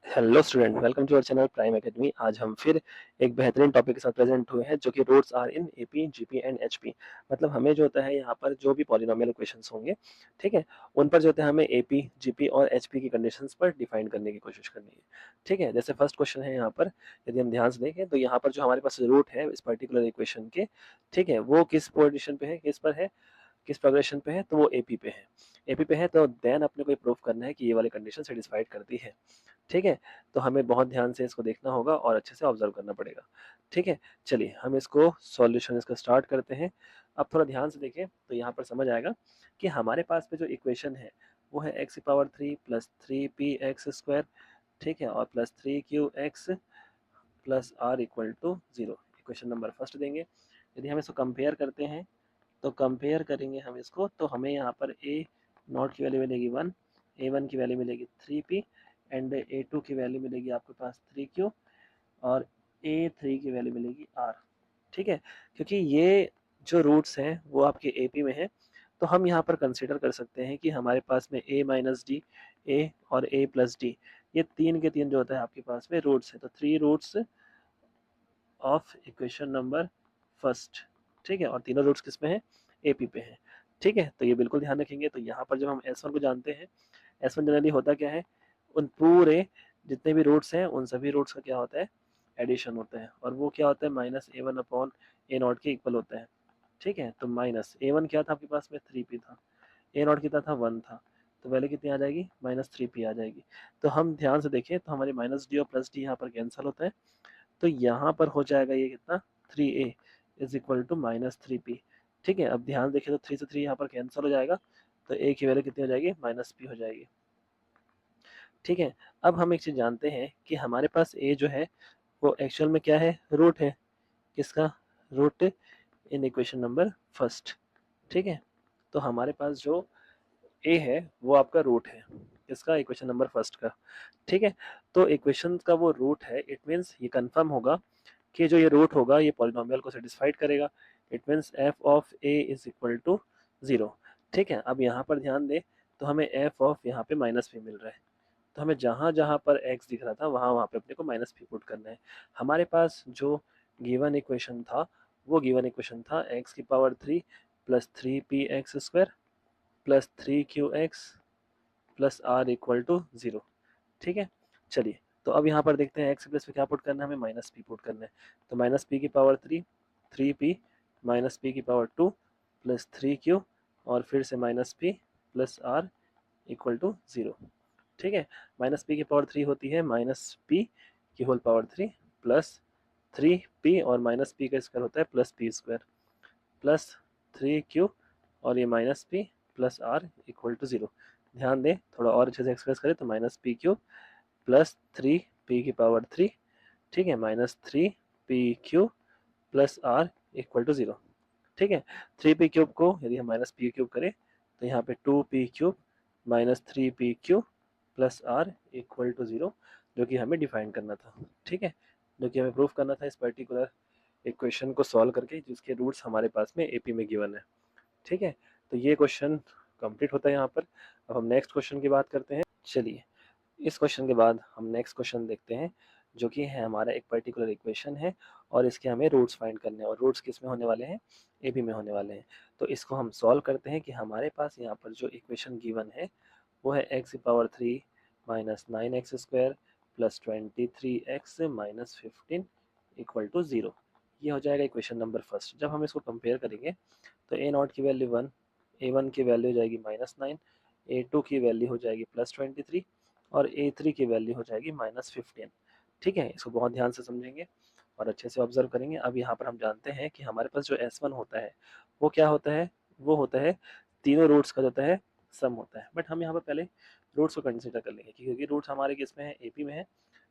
Hello student, welcome to our channel Prime Academy. आज हम फिर एक बेहतरीन टॉपिक के साथ प्रेजेंट हुए हैं जो कि roots are in AP, GP and HP. मतलब हमें जो होता है यहाँ पर जो भी पॉलिनोमियल इक्वेशंस होंगे, ठीक है, उन पर जो होता है हमें एपी, जीपी और एचपी की कंडीशंस पर डिफाइन करने की कोशिश करनी है। ठीक है, जैसे फर्स्ट क्वेश्चन है यहाँ पर, यदि हम ध्यान से देखें तो यहाँ पर जो हमारे पास रूट है इस पर्टिकुलर इक्वेशन के, ठीक है, वो किस पोजिशन पे है, किस पर है, किस प्रोग्रेशन पे है, तो वो एपी पे है। एपी पे है तो देन अपने को प्रूफ करना है कि ये वाली कंडीशन सेटिस्फाइड करती है। ठीक है, तो हमें बहुत ध्यान से इसको देखना होगा और अच्छे से ऑब्जर्व करना पड़ेगा। ठीक है, चलिए हम इसको सॉल्यूशन इसका स्टार्ट करते हैं। अब थोड़ा ध्यान से देखें तो यहाँ पर समझ आएगा कि हमारे पास में जो इक्वेशन है वो है एक्स की पावर 3 प्लस 3p x², ठीक है, और plus 3q(x) plus R equal to 0। Equation number first देंगे। यदि हम इसको कंपेयर करते हैं तो कंपेयर करेंगे हम इसको, तो हमें यहाँ पर ए नॉट की वैल्यू मिलेगी 1, A1 की वैल्यू मिलेगी 3p एंड A2 की वैल्यू मिलेगी आपके पास 3q और A3 की वैल्यू मिलेगी r। ठीक है, क्योंकि ये जो रूट्स हैं वो आपके AP में है, तो हम यहाँ पर कंसिडर कर सकते हैं कि हमारे पास में a माइनस डी, ए और a प्लस डी, ये तीन के तीन जो होता है आपके पास में रूट्स है, तो 3 roots of equation number first. ठीक है, और तीनों रूट्स किस में है, एपी पे है। ठीक है, तो ये बिल्कुल ध्यान रखेंगे। तो यहाँ पर जब हम S1 को जानते हैं, S1 जनरली होता क्या है, उन पूरे जितने भी रूट्स हैं उन सभी रूट्स का क्या होता है, एडिशन होता है, और वो क्या होता है -a1/a0 के इक्वल होता है। ठीक है, तो माइनस a1 क्या था आपके पास में 3p था, a0 कितना था 1 था, तो वैल्यू कितनी आ जाएगी -3p आ जाएगी। तो हम ध्यान से देखें तो हमारे माइनस डी और प्लस डी यहाँ पर कैंसिल होता है, तो यहाँ पर हो जाएगा ये कितना 3a is equal to -3p। ठीक है, अब ध्यान देखें तो 3 से 3 यहाँ पर कैंसिल हो जाएगा, तो a की वैल्यू कितनी हो जाएगी -p हो जाएगी। ठीक है, अब हम एक चीज जानते हैं कि हमारे पास a जो है वो एक्चुअल में क्या है, रूट है, किसका, root in equation number first. ठीक है, तो हमारे पास जो a है वो आपका रूट है, इसका इक्वेशन नंबर फर्स्ट का। ठीक है, तो इक्वेशन का वो रूट है, इट मीन्स ये कंफर्म होगा कि जो ये रूट होगा ये पॉलिनोमियल को सेटिस्फाइड करेगा। It means F of A is equal to 0। ठीक है, अब यहाँ पर ध्यान दें तो हमें एफ ऑफ यहाँ पे -p मिल रहा है, तो हमें जहाँ जहाँ पर x दिख रहा था वहाँ वहाँ पे अपने को -p पुट करना है। हमारे पास जो गिवन इक्वेशन था वो गिवन इक्वेशन था x की power 3 plus 3p(x²) plus 3q(x) plus r equal to 0। ठीक है, चलिए तो अब यहाँ पर देखते हैं एक्स प्लस पे क्या पुट करना है, हमें -p पुट करना है। तो -p की पावर 3, 3p -p की पावर 2 प्लस 3q और फिर से -p plus r equal to 0। ठीक है, -p की पावर 3 होती है -p की होल पावर 3 प्लस 3p और -p का स्क्वायर होता है +p² प्लस 3q और ये -p plus r equal to 0। ध्यान दें, थोड़ा और अच्छे से एक्सप्रेस करें तो -pq प्लस 3p की पावर 3, ठीक है, -3pq plus r equal to 0। ठीक है, 3p³ को यदि हम -p³ करें तो यहाँ पे 2p³ -3pq plus r equal to 0, जो कि हमें डिफाइन करना था। ठीक है, जो कि हमें प्रूफ करना था इस पर्टिकुलर इक्वेशन को सॉल्व करके, जिसके रूट्स हमारे पास में एपी में गिवन है। ठीक है, तो ये क्वेश्चन कंप्लीट होता है यहाँ पर। अब हम नेक्स्ट क्वेश्चन की बात करते हैं। चलिए, इस क्वेश्चन के बाद हम नेक्स्ट क्वेश्चन देखते हैं, जो कि है हमारा एक पर्टिकुलर इक्वेशन है और इसके हमें रूट्स फाइंड करने हैं, और रूट्स किस में होने वाले हैं, एबी में होने वाले हैं। तो इसको हम सॉल्व करते हैं कि हमारे पास यहाँ पर जो इक्वेशन गिवन है वो है एक्स की power 3 minus 9x² plus 23x minus 15 equal to 0। ये हो जाएगा इक्वेशन नंबर फर्स्ट। जब हम इसको कंपेयर करेंगे तो a0 की वैल्यू 1, a1 की वैल्यू हो जाएगी -9, a2 की वैल्यू हो जाएगी +23 और a3 की वैल्यू हो जाएगी -15। ठीक है, इसको बहुत ध्यान से समझेंगे और अच्छे से ऑब्जर्व करेंगे। अब यहाँ पर हम जानते हैं कि हमारे पास जो S1 होता है वो क्या होता है, वो होता है तीनों रूट्स का जो होता है सम होता है। बट हम यहाँ पर पहले रूट्स को कंसिडर कर लेंगे, क्योंकि रूट्स हमारे किस में है, एपी में है।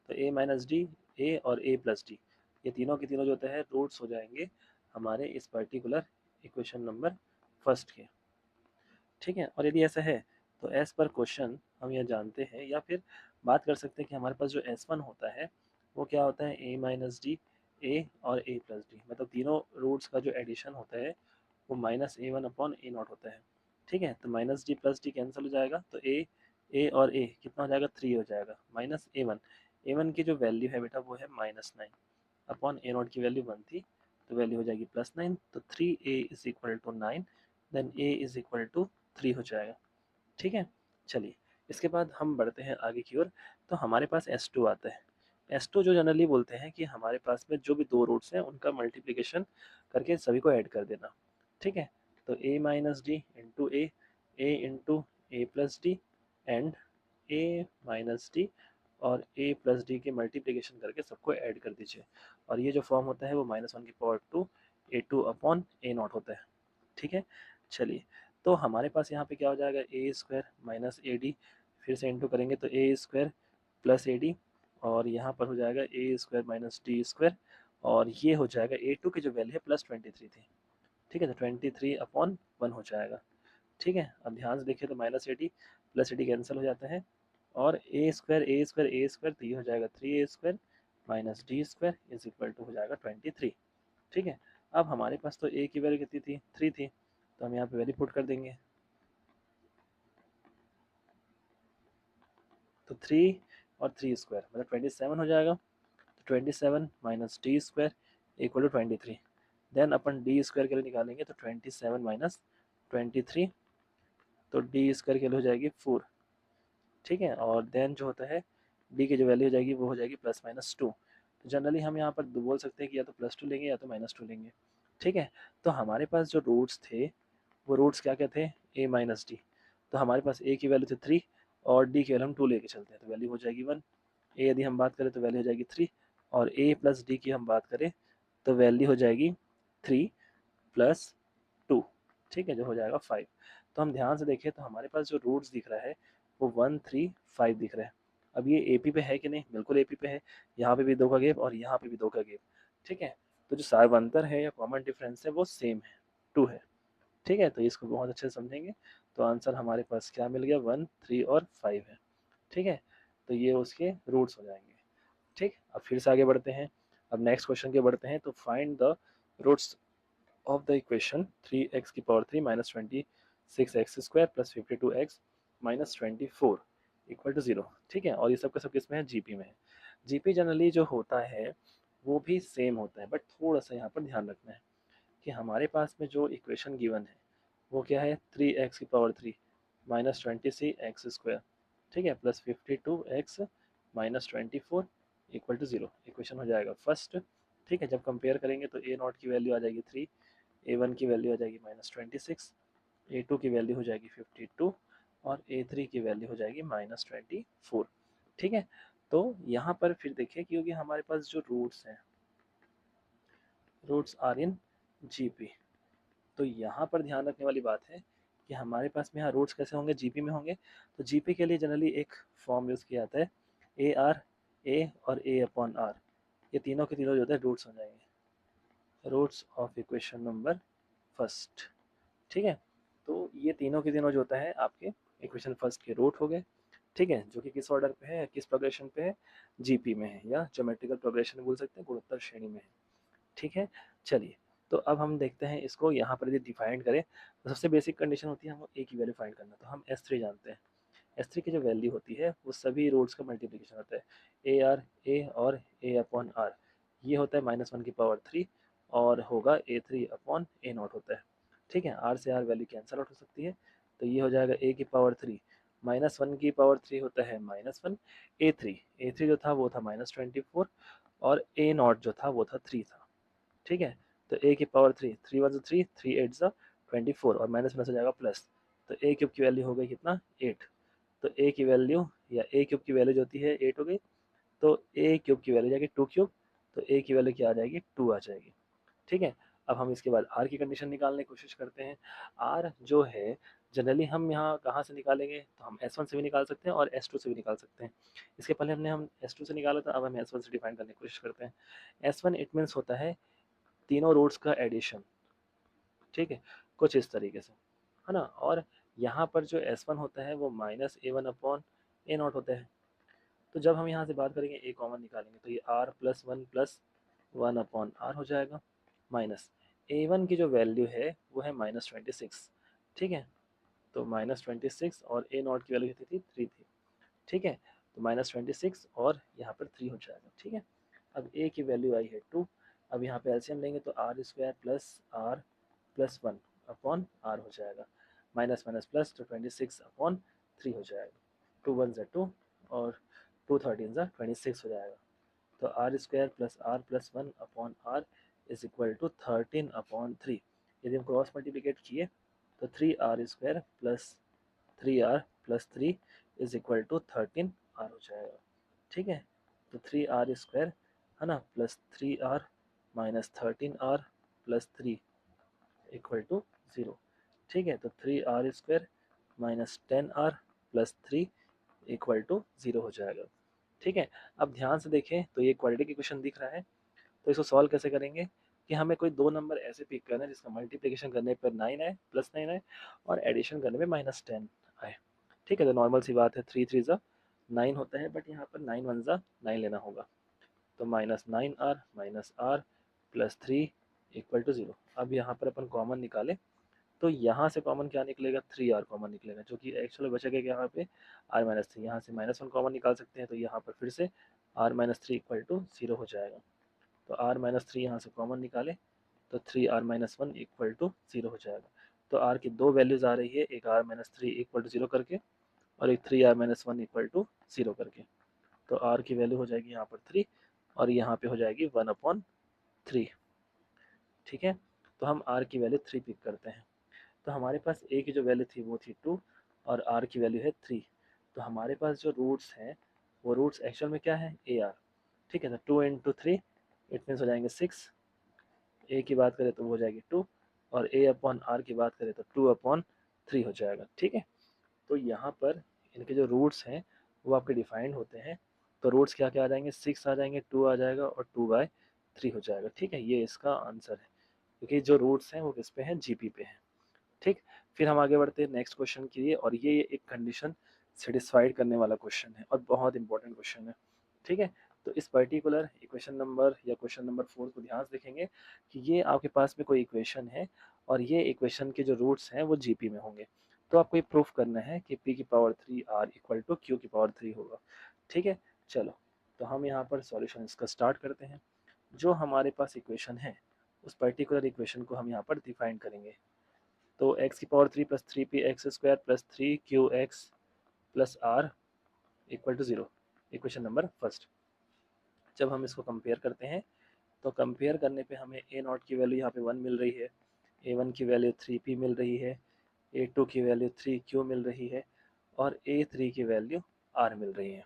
तो a माइनस डी, ए और a प्लस डी, ये तीनों के तीनों जो होते हैं रूट्स हो जाएंगे हमारे इस पर्टिकुलर इक्वेशन नंबर फर्स्ट के। ठीक है, और यदि ऐसा है तो एज पर क्वेश्चन हम यह जानते हैं, या फिर बात कर सकते हैं कि हमारे पास जो S1 होता है वो क्या होता है, a माइनस डी, ए और a प्लस डी, मतलब तीनों रूट्स का जो एडिशन होता है वो -a1/a0 होता है। ठीक है, तो -d प्लस डी कैंसिल हो जाएगा, तो a और a कितना हो जाएगा, 3 हो जाएगा, -a1, A1 की जो वैल्यू है बेटा वो है -9 अपॉन A0 की वैल्यू 1 थी, तो वैल्यू हो जाएगी +9, तो 3A is equal to 9, then A is equal to 3 हो जाएगा। ठीक है, चलिए इसके बाद हम बढ़ते हैं आगे की ओर। तो हमारे पास S2 आता है। S2 जो जनरली बोलते हैं कि हमारे पास में जो भी दो रूट्स हैं उनका मल्टीप्लिकेशन करके सभी को ऐड कर देना। ठीक है, तो a minus D into A into A plus D and A minus D और a प्लस डी के मल्टीप्लिकेशन करके सबको ऐड कर दीजिए। और ये जो फॉर्म होता है वो -1/2 A2 अपॉन A0 होता है। ठीक है, चलिए तो हमारे पास यहाँ पे क्या हो जाएगा, ए स्क्वायर माइनस ए डी, फिर से इंटू करेंगे तो ए स्क्वायर प्लस ए डी, और यहाँ पर हो जाएगा ए स्क्वायर माइनस डी स्क्वायर, और ये हो जाएगा A2 की जो वैल्यू है +23 थी। ठीक है, तो 23/1 हो जाएगा। ठीक है, अब ध्यान से देखिए तो minus A D plus A D cancel हो जाता है, और ए स्क्वायर तो ये हो जाएगा 3A² minus D square is equal to हो जाएगा 23। ठीक है, अब हमारे पास तो ए की वैल्यू कितनी थी, 3 थी, तो हम यहाँ पे वैल्यू पुट कर देंगे, तो 3 और 3 स्क्वायर मतलब 27 हो जाएगा, तो 27 minus D square equal to 23। Then अपन डी स्क्वायर के लिए निकालेंगे तो 27 माइनस 23, तो डी स्क्वायर के लिए हो जाएगी 4। ठीक है, और देन जो होता है डी की जो वैल्यू हो जाएगी वो हो जाएगी +-2। तो जनरली हम यहाँ पर बोल सकते हैं कि या तो +2 लेंगे या तो -2 लेंगे। ठीक है, तो हमारे पास जो रूट्स थे वो रूट्स क्या क्या थे, a माइनस डी, तो हमारे पास a की वैल्यू थी 3 और d की वैल्यू हम 2 लेके चलते हैं, तो वैल्यू हो जाएगी 1। a यदि हम बात करें तो वैल्यू हो जाएगी 3, और a प्लस डी की हम बात करें तो वैल्यू हो जाएगी 3 प्लस 2। ठीक है, जो हो जाएगा 5। तो हम ध्यान से देखें तो हमारे पास जो रूट्स दिख रहा है वो 1 3 5 दिख रहा है। अब ये एपी पे है कि नहीं, बिल्कुल एपी पे है, यहाँ पे भी 2 का गैप और यहाँ पे भी 2 का गैप। ठीक है, तो जो सार्व अंतर है या कॉमन डिफरेंस है वो सेम है, 2 है। ठीक है, तो इसको बहुत अच्छे से समझेंगे, तो आंसर हमारे पास क्या मिल गया, 1 3 और 5 है। ठीक है, तो ये उसके रूट्स हो जाएंगे। ठीक, अब फिर से आगे बढ़ते हैं, अब नेक्स्ट क्वेश्चन के बढ़ते हैं। तो find the roots of the equation 3x की power 3 minus 26x square plus 52x minus 24 equal to 0। ठीक है, और ये सब का सब किस में है, जीपी में है। जीपी जनरली जो होता है वो भी सेम होता है, बट थोड़ा सा यहाँ पर ध्यान रखना है कि हमारे पास में जो इक्वेशन गिवन है वो क्या है, 3x की पावर 3 माइनस 26x स्क्वायर, ठीक है, plus 52x minus 24 equal to 0, equation हो जाएगा फर्स्ट। ठीक है, जब कंपेयर करेंगे तो a0 की वैल्यू आ जाएगी 3, A1 की वैल्यू आ जाएगी -26, A2 की वैल्यू हो जाएगी 52 और A3 की वैल्यू हो जाएगी -24। ठीक है, तो यहाँ पर फिर देखिए क्योंकि हमारे पास जो रूट्स हैं, रूट्स आर इन जीपी, तो यहाँ पर ध्यान रखने वाली बात है कि हमारे पास में यहाँ रूट्स कैसे होंगे, जीपी में होंगे। तो जीपी के लिए जनरली एक फॉर्म यूज़ किया जाता है, ए आर ए और ए अपॉन आर, ये तीनों के तीनों जो होते हैं रूट्स हो जाएंगे, roots of equation number first. ठीक है, तो ये तीनों के तीनों जो होता है आपके इक्वेशन फर्स्ट के रूट हो गए। ठीक है, जो कि किस ऑर्डर पे है, किस प्रोग्रेशन पे है, जीपी में है, या ज्योमेट्रिकल प्रोग्रेशन बोल सकते हैं, गुणोत्तर श्रेणी में है। ठीक है, चलिए तो अब हम देखते हैं इसको, यहाँ पर यदि डिफाइन करें तो सबसे बेसिक कंडीशन होती है हम ए की वैल्यू फाइंड करना, तो हम S3 जानते हैं। S3 की जो वैल्यू होती है वो सभी रूट्स का मल्टीप्लिकेशन होता है, ए आर ए और ए अपॉन आर, ये होता है -1/3 और होगा A3 अपॉन A0 होता है। ठीक है, आर से आर वैल्यू कैंसिल आउट हो सकती है, तो ये हो जाएगा ए की पावर 3 -1/3 होता है -1, ए थ्री जो था वो था -24 और A0 जो था वो था 3 था। ठीक है, तो ए की पावर 3, 3 वन 3, 3 एट 24 और माइनस में से जाएगा प्लस, तो ए क्यूब की वैल्यू हो गई कितना, 8। तो ए की वैल्यू या ए क्यूब की वैल्यू जो होती है 8 हो गई, तो ए क्यूब की वैल्यू जाएगी 2 क्यूब, तो ए की वैल्यू क्या आ जाएगी, 2 आ जाएगी। ठीक है, अब हम इसके बाद आर की कंडीशन निकालने की कोशिश करते हैं। आर जो है जनरली हम यहाँ कहाँ से निकालेंगे, तो हम S1 से भी निकाल सकते हैं और S2 से भी निकाल सकते हैं। इसके पहले हम S2 से निकाला था, अब हम S1 से डिफाइन करने की कोशिश करते हैं। S1 इट मीन्स होता है तीनों रूट्स का एडिशन। ठीक है, कुछ इस तरीके से, है ना, और यहाँ पर जो S1 होता है वो -A1 अपॉन A0 होता है। तो जब हम यहाँ से बात करेंगे ए कॉमन निकालेंगे तो ये R+1 अपॉन आर हो जाएगा, माइनस A1 की जो वैल्यू है वो है -26। ठीक है, तो -26 और A0 की वैल्यू कितनी थी, 3 थी। ठीक है, तो -26 और यहाँ पर 3 हो जाएगा। ठीक है, अब a की वैल्यू आई है 2। अब यहाँ पे एलसीएम लेंगे तो R square plus R plus 1 upon R हो जाएगा, माइनस माइनस प्लस तो 26 अपॉन 3 हो जाएगा। 2 1 ज़ा 2 और 2 13 ज़ा 26 हो जाएगा। तो R square plus R plus 1 upon R is equal to 13 upon 3। यदि हम क्रॉस मल्टीप्लिकेट किए तो 3r square plus 3r plus 3 is equal to 13r हो जाएगा। ठीक है, तो 3r स्क्वायर है ना plus 3r minus 13r plus 3 equal to 0। ठीक है, तो 3r square minus 10r plus 3 equal to 0 हो जाएगा। ठीक है, अब ध्यान से देखें तो ये क्वाड्रेटिक इक्वेशन दिख रहा है। तो इसको सॉल्व कैसे करेंगे कि हमें कोई दो नंबर ऐसे पिक करना है जिसका मल्टीप्लिकेशन करने पर 9 आए, प्लस 9 आए और एडिशन करने में -10 आए। ठीक है, तो नॉर्मल सी बात है, 3 3 ज़ा 9 होता है, बट यहाँ पर 9 1 ज़ा 9 लेना होगा। तो -9r minus R plus 3 equal to 0। अब यहाँ पर अपन कॉमन निकालें तो यहाँ से कॉमन क्या निकलेगा, 3r कॉमन निकलेगा, जो कि एक्चुअली बचेगा यहाँ पे r माइनस 3। यहाँ से -1 कॉमन निकाल सकते हैं, तो यहाँ पर फिर से r माइनस 3 इक्वल टू 0 हो जाएगा। तो r माइनस 3 यहाँ से कॉमन निकाले तो 3r माइनस 1 इक्वल टू 0 हो जाएगा। तो r की दो वैल्यूज़ आ रही है, एक r माइनस 3 इक्वल टू 0 करके और एक 3r माइनस 1 इक्वल टू 0 करके। तो r की वैल्यू हो जाएगी यहाँ पर 3 और यहाँ पे हो जाएगी 1/3। ठीक है, तो हम r की वैल्यू 3 पिक करते हैं। तो हमारे पास a की जो वैल्यू थी वो थी 2 और r की वैल्यू है 3। तो हमारे पास जो रूट्स हैं वो रूट्स एक्चुअल में क्या है, ar। ठीक है, तो 2 इंटू 3 इट मीन्स हो जाएंगे 6। a की बात करें तो वो हो जाएगी 2 और a अपॉन r की बात करें तो 2/3 हो जाएगा। ठीक है, तो यहाँ पर इनके जो रूट्स हैं वो आपके डिफाइंड होते हैं। तो रूट्स क्या क्या आ जाएंगे, 6 आ जाएंगे, 2 आ जाएगा और 2/3 हो जाएगा। ठीक है, ये इसका आंसर है, क्योंकि जो रूट्स हैं वो किस पे हैं, जीपी पे हैं। ठीक, फिर हम आगे बढ़ते हैं नेक्स्ट क्वेश्चन के लिए, और ये एक कंडीशन सेटिस्फाइड करने वाला क्वेश्चन है और बहुत इंपॉर्टेंट क्वेश्चन है। ठीक है, तो इस पर्टिकुलर इक्वेशन नंबर या क्वेश्चन नंबर 4 को ध्यान से देखेंगे कि ये आपके पास में कोई इक्वेशन है और ये इक्वेशन के जो रूट्स हैं वो जीपी में होंगे। तो आपको ये प्रूफ करना है कि p की power 3 r equal to q की पावर 3 होगा। ठीक है, चलो तो हम यहाँ पर सॉल्यूशन इसका स्टार्ट करते हैं। जो हमारे पास इक्वेशन है उस पर्टिकुलर इक्वेशन को हम यहाँ पर डिफाइन करेंगे। तो x की power 3 plus 3p x square plus 3q(x) plus r equal to 0, equation number first. जब हम इसको कंपेयर करते हैं तो कंपेयर करने पे हमें a0 की वैल्यू यहाँ पे 1 मिल रही है, a1 की वैल्यू 3p मिल रही है, a2 की वैल्यू 3q मिल रही है और a3 की वैल्यू r मिल रही है।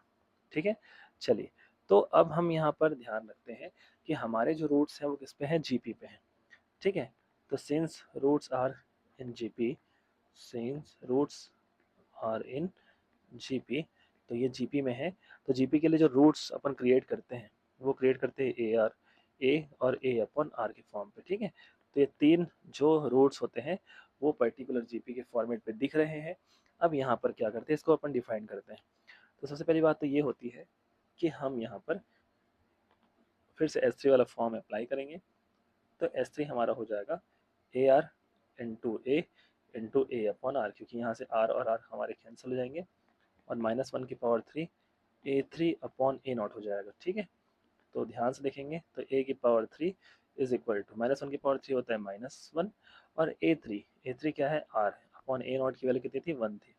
ठीक है, चलिए तो अब हम यहाँ पर ध्यान रखते हैं कि हमारे जो रूट्स हैं वो किस पे हैं, जीपी पे हैं। ठीक है, तो since roots are in GP, since roots are in GP, तो ये जीपी में है। तो जीपी के लिए जो रूट्स अपन क्रिएट करते हैं वो क्रिएट करते हैं ए आर, ए और ए अपॉन आर के फॉर्म पे। ठीक है, तो ये तीन जो रूट्स होते हैं वो पर्टिकुलर जीपी के फॉर्मेट पे दिख रहे हैं। अब यहाँ पर क्या करते हैं, इसको अपन डिफाइन करते हैं। तो सबसे पहली बात तो ये होती है कि हम यहाँ पर फिर से S3 वाला फॉर्म अप्लाई करेंगे। तो S3 हमारा हो जाएगा A R into A upon R, क्योंकि यहाँ से आर और आर हमारे कैंसिल हो जाएंगे और -1 की पावर 3 a3 अपॉन a0 हो जाएगा। ठीक है, तो ध्यान से देखेंगे तो a की पावर 3 इज इक्वल टू -1 की पावर 3 होता है -1 और a3 क्या है, r अपॉन a0 की वैल्यू कितनी थी, 1 थी।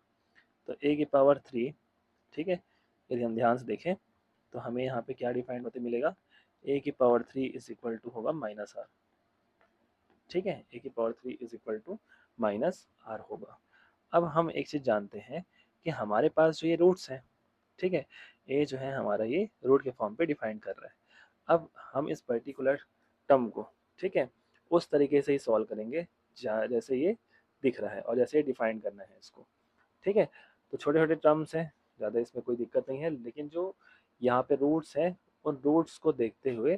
तो a की पावर 3, ठीक है, यदि हम ध्यान से देखें तो हमें यहाँ पे क्या डिफाइंड होते मिलेगा, a की पावर 3 इज इक्वल टू होगा -r। ठीक है, a की power 3 is equal to -r होगा। अब हम एक चीज़ जानते हैं कि हमारे पास जो ये रूट्स हैं, ठीक है, ए जो है हमारा ये रूट के फॉर्म पे डिफाइन कर रहा है। अब हम इस पर्टिकुलर टर्म को, ठीक है, उस तरीके से ही सॉल्व करेंगे जैसे ये दिख रहा है और जैसे ये डिफाइन करना है इसको। ठीक है, तो छोटे छोटे टर्म्स हैं, ज़्यादा इसमें कोई दिक्कत नहीं है, लेकिन जो यहाँ पे रूट्स हैं उन रूट्स को देखते हुए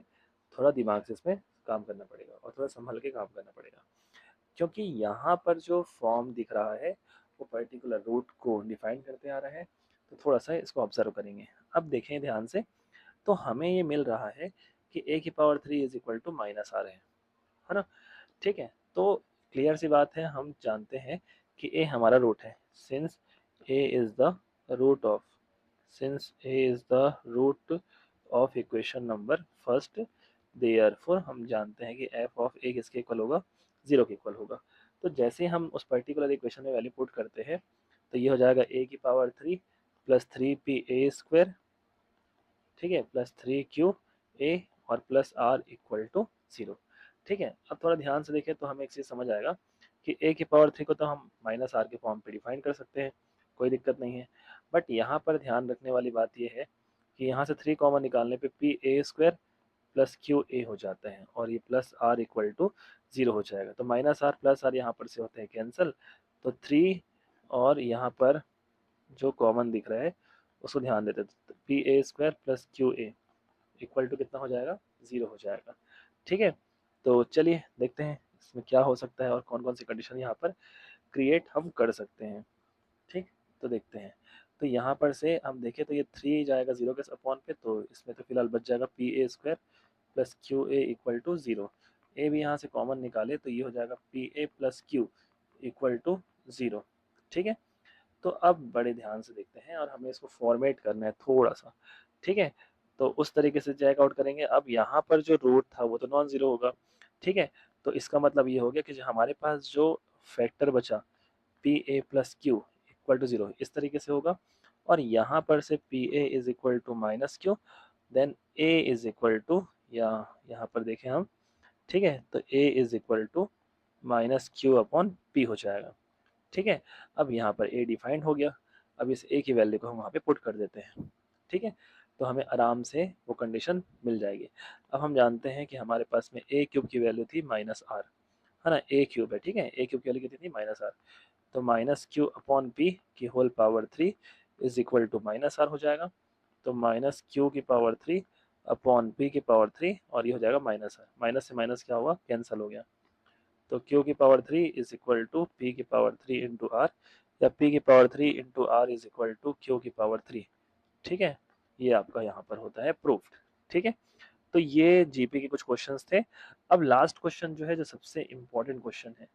थोड़ा दिमाग से इसमें काम करना पड़ेगा और थोड़ा संभल के काम करना पड़ेगा, क्योंकि यहाँ पर जो फॉर्म दिख रहा है वो पर्टिकुलर रूट को डिफाइन करते आ रहा है। तो थोड़ा सा इसको ऑब्जर्व करेंगे। अब देखें ध्यान से, तो हमें ये मिल रहा है कि a की power 3 is equal to -r है ना। ठीक है, तो क्लियर सी बात है, हम जानते हैं कि a हमारा रूट है, since a is the root of since A is the root of equation number first, therefore हम जानते हैं कि एफ ऑफ ए किसके इक्वल होगा, 0 के इक्वल होगा। तो जैसे ही हम उस पर्टिकुलर इक्वेशन में वैल्यू पुट करते हैं तो ये हो जाएगा ए की power 3 plus 3 P A square, ठीक है, प्लस 3 क्यू ए और प्लस आर इक्वल टू 0। ठीक है, अब थोड़ा ध्यान से देखें तो हमें एक चीज़ समझ आएगा कि ए की पावर 3 को तो हम माइनस आर के फॉर्म पे डिफाइन कर सकते हैं, कोई दिक्कत नहीं है। बट यहाँ पर ध्यान रखने वाली बात यह है कि यहाँ से 3 कॉमन निकालने पे P A square plus Q ए हो जाता है और ये प्लस आर इक्वल टू 0 हो जाएगा। तो माइनस आर प्लस आर यहाँ पर से होते हैं कैंसिल, तो 3 और यहाँ पर जो कॉमन दिख रहा है उसको ध्यान देते हैं, P A square plus Q A equal to कितना हो जाएगा, 0 हो जाएगा। ठीक है, तो चलिए देखते हैं इसमें क्या हो सकता है और कौन कौन सी कंडीशन यहाँ पर क्रिएट हम कर सकते हैं। ठीक, तो देखते हैं। तो यहाँ पर से हम देखें तो ये 3 जाएगा 0 के अपॉन पे, तो इसमें तो फिलहाल बच जाएगा P A square plus Q A equal to 0। A भी यहाँ से कॉमन निकाले तो ये हो जाएगा P A plus Q equal to 0। ठीक है, तो अब बड़े ध्यान से देखते हैं और हमें इसको फॉर्मेट करना है थोड़ा सा। ठीक है, तो उस तरीके से चेक आउट करेंगे। अब यहाँ पर जो रूट था वो तो नॉन जीरो होगा। ठीक है, तो इसका मतलब ये हो गया कि जो हमारे पास जो फैक्टर बचा P A plus Q equal to 0 इस तरीके से होगा, और यहाँ पर से P A is equal to minus Q, then A is equal to, या यहाँ पर देखें हम, ठीक है, तो A is equal to minus Q upon P हो जाएगा। ठीक है, अब यहाँ पर ए डिफाइंड हो गया। अब इस ए की वैल्यू को हम वहाँ पे पुट कर देते हैं। ठीक है, तो हमें आराम से वो कंडीशन मिल जाएगी। अब हम जानते हैं कि हमारे पास में ए क्यूब की वैल्यू थी माइनस आर, है ना, ए क्यूब है। ठीक है, ए क्यूब की वैल्यू कितनी थी, माइनस आर, तो माइनस क्यू अपॉन पी की whole power 3 is equal to minus R हो जाएगा। तो माइनस क्यू की पावर 3 अपॉन पी की पावर 3, और ये हो जाएगा माइनस आर, माइनस से माइनस क्या हुआ, कैंसिल हो गया। तो q की power 3 is equal to p की पावर 3 इंटू आर, या p की power 3 into R is equal to q की पावर 3। ठीक है, ये आपका यहाँ पर होता है प्रूफ्ड। ठीक है, तो ये जीपी के कुछ क्वेश्चंस थे। अब लास्ट क्वेश्चन जो है, जो सबसे इम्पोर्टेंट क्वेश्चन है,